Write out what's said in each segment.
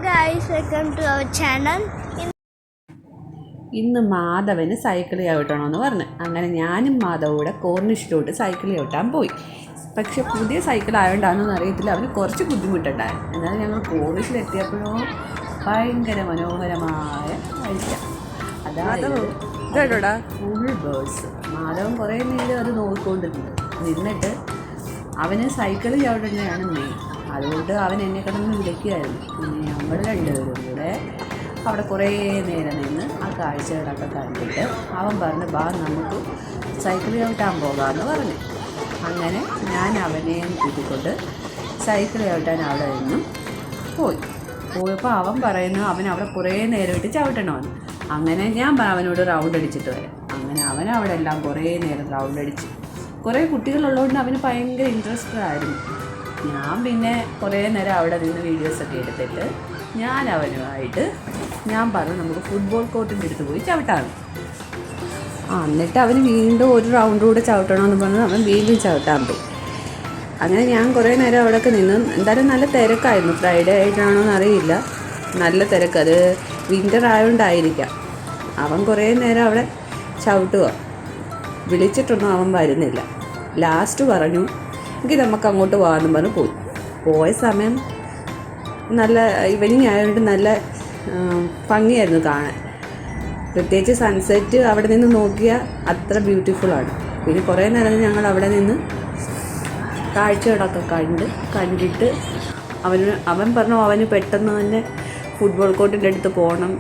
Guys, welcome to our channel. ഇന്ന് Madhavan cycle ചവിട്ടണമെന്ന് പറഞ്ഞു. അങ്ങനെ ഞാനും മാധവും കൂടെ കോർണിഷിലോട്ട് സൈക്കിൾ ചവിട്ടാൻ പോയി. പക്ഷെ പുതിയ സൈക്കിൾ ആയതുകൊണ്ടാണെന്ന് അറിയത്തില്ല, അവന് കുറച്ച് ബുദ്ധിമുട്ടുണ്ടായിരുന്നു. എന്നാലും ഞങ്ങൾ കോർണിഷിലെത്തിയപ്പോഴോ ഭയങ്കര മനോഹരമായ കാഴ്ച. അതായത് ഫുൾ ബേർഡ്സ്. മാധവൻ കുറേ നേരം അത് നിന്നിട്ട് അവന് സൈക്കിൾ ചവിട്ടുന്നതാണ് മെയിൻ. അതുകൊണ്ട് അവൻ എന്നെ കിടന്ന് വിളിക്കുകയായിരുന്നു. പിന്നെ ഞങ്ങൾ രണ്ടുപേരും കൂടെ അവിടെ കുറേ നേരം നിന്ന് ആ കാഴ്ചകളൊക്കെ കണ്ടിട്ട് അവൻ പറഞ്ഞു, ബാ നമുക്ക് സൈക്കിൾ ചവിട്ടാൻ പോകാമെന്ന് പറഞ്ഞു. അങ്ങനെ ഞാൻ അവനെയും കൂട്ടിക്കൊണ്ട് സൈക്കിൾ ചവിട്ടാൻ അവിടെ നിന്നും പോയപ്പോൾ അവൻ പറയുന്നു അവൻ അവിടെ കുറേ നേരമായിട്ട് ചവിട്ടണമെന്ന്. അങ്ങനെ ഞാൻ അവനോട് റൗണ്ട് അടിച്ചിട്ട് വരാം. അങ്ങനെ അവൻ അവിടെ എല്ലാം കുറേ നേരം റൗണ്ട് അടിച്ച്. കുറേ കുട്ടികളുള്ളതുകൊണ്ട് അവന് ഭയങ്കര ഇൻട്രസ്റ്റഡ് ആയിരുന്നു. ഞാൻ പിന്നെ കുറേ നേരം അവിടെ നിന്ന് വീഡിയോസൊക്കെ എടുത്തിട്ട് ഞാൻ അവനുമായിട്ട് പറഞ്ഞു നമുക്ക് ഫുട്ബോൾ കോർട്ടിൻ്റെ അടുത്ത് പോയി ചവിട്ടാണ്. എന്നിട്ട് അവന് വീണ്ടും ഒരു റൗണ്ട് കൂടെ ചവിട്ടണമെന്ന് പറഞ്ഞ് അവൻ വീണ്ടും ചവിട്ടാൻ പോയി. അങ്ങനെ ഞാൻ കുറേ നേരം അവിടെയൊക്കെ നിന്ന്. എന്തായാലും നല്ല തിരക്കായിരുന്നു. ഫ്രൈഡേ ആയിട്ടാണോ എന്നറിയില്ല, നല്ല തിരക്ക്. അത് വിൻ്റർ ആയതുകൊണ്ടായിരിക്കാം. അവൻ കുറേ നേരം അവിടെ ചവിട്ടുക. വിളിച്ചിട്ടൊന്നും അവൻ വരുന്നില്ല. ലാസ്റ്റ് പറഞ്ഞു എങ്കിൽ നമുക്ക് അങ്ങോട്ട് പോകാമെന്ന് പറഞ്ഞ് പോയ സമയം നല്ല ഈവനിങ് ആയതുകൊണ്ട് നല്ല ഭംഗിയായിരുന്നു കാണാൻ. പ്രത്യേകിച്ച് സൺസെറ്റ് അവിടെ നിന്ന് നോക്കിയാൽ അത്ര ബ്യൂട്ടിഫുള്ളാണ്. പിന്നെ കുറേ നേരം ഞങ്ങൾ അവിടെ നിന്ന് കാഴ്ചകളൊക്കെ കണ്ടിട്ട് അവൻ പറഞ്ഞു അവന് പെട്ടെന്ന് തന്നെ ഫുട്ബോൾ കോർട്ടിൻ്റെ അടുത്ത് പോകണം,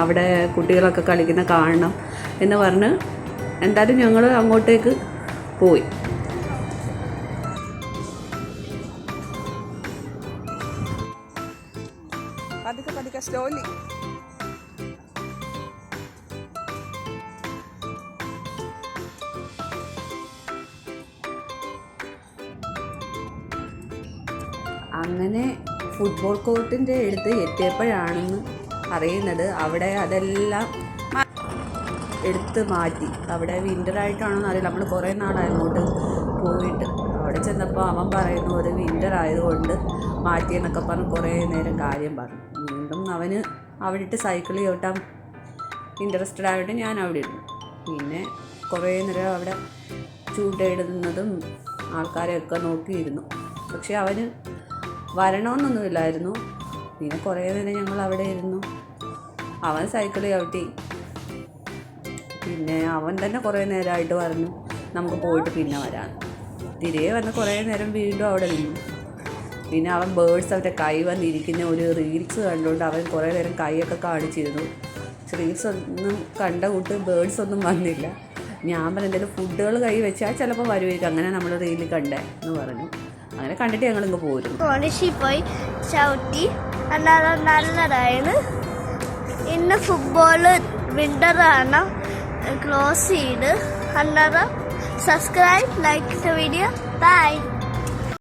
അവിടെ കുട്ടികളൊക്കെ കളിക്കുന്ന കാണണം എന്ന് പറഞ്ഞ് എന്തായാലും ഞങ്ങൾ അങ്ങോട്ടേക്ക് പോയി. പതുക്കെ സ്ലോലി. അങ്ങനെ ഫുട്ബോൾ കോർട്ടിൻ്റെ അടുത്ത് എത്തിയപ്പോഴാണെന്ന് അറിയുന്നത് അവിടെ അതെല്ലാം എടുത്ത് മാറ്റി. അവിടെ വിൻ്ററായിട്ടാണോന്ന് അറിയില്ല. നമ്മൾ കുറേ നാളായി അങ്ങോട്ട് പോയിട്ട്. അവിടെ ചെന്നപ്പോൾ അവൻ പറയുന്നു ഒരു വിൻ്റർ ആയതുകൊണ്ട് മാറ്റിയെന്നൊക്കെ പറഞ്ഞ് കുറേ നേരം കാര്യം പറഞ്ഞു. വീണ്ടും അവന് അവിടെ ഇട്ട് സൈക്കിൾ ചവിട്ടാൻ ഇൻട്രസ്റ്റഡ് ആയിട്ട് ഞാൻ അവിടെ ഇരുന്നു. പിന്നെ കുറേ നേരം അവിടെ ചൂണ്ടയിടുന്നതും ആൾക്കാരെയൊക്കെ നോക്കിയിരുന്നു. പക്ഷെ അവന് വരണമെന്നൊന്നുമില്ലായിരുന്നു. പിന്നെ കുറേ നേരം ഞങ്ങൾ അവിടെ ഇരുന്നു. അവൻ സൈക്കിൾ ചവിട്ടി. പിന്നെ അവൻ തന്നെ കുറേ നേരമായിട്ട് പറഞ്ഞു നമുക്ക് പോയിട്ട് പിന്നെ വരാം. തിരികെ വന്ന് കുറേ നേരം വീണ്ടും അവിടെ നിന്നു. പിന്നെ അവൻ ബേർഡ്സ് അവൻ്റെ കൈ വന്നിരിക്കുന്ന ഒരു റീൽസ് കണ്ടുകൊണ്ട് അവൻ കുറേ നേരം കൈയൊക്കെ കാണിച്ചിരുന്നു. റീൽസ് ഒന്നും കണ്ട കൂട്ട് ബേർഡ്സ് ഒന്നും വന്നില്ല. ഞാൻ പറഞ്ഞു എന്തെങ്കിലും ഫുഡുകൾ കൈ വെച്ചാൽ ചിലപ്പോൾ വരുമായിരിക്കും, അങ്ങനെ നമ്മൾ റീലിൽ കണ്ടേ എന്ന് പറഞ്ഞു. അങ്ങനെ കണ്ടിട്ട് ഞങ്ങളിങ്ങ് പോയിരുന്നു. പോയി ചവിട്ടി നല്ലതായിരുന്നു. ഇന്ന് ഫുട്ബോൾ വിൻ്ററാണ് ക്ലോസ് ചെയ്ത്. അന്നേരം subscribe, like the video. By.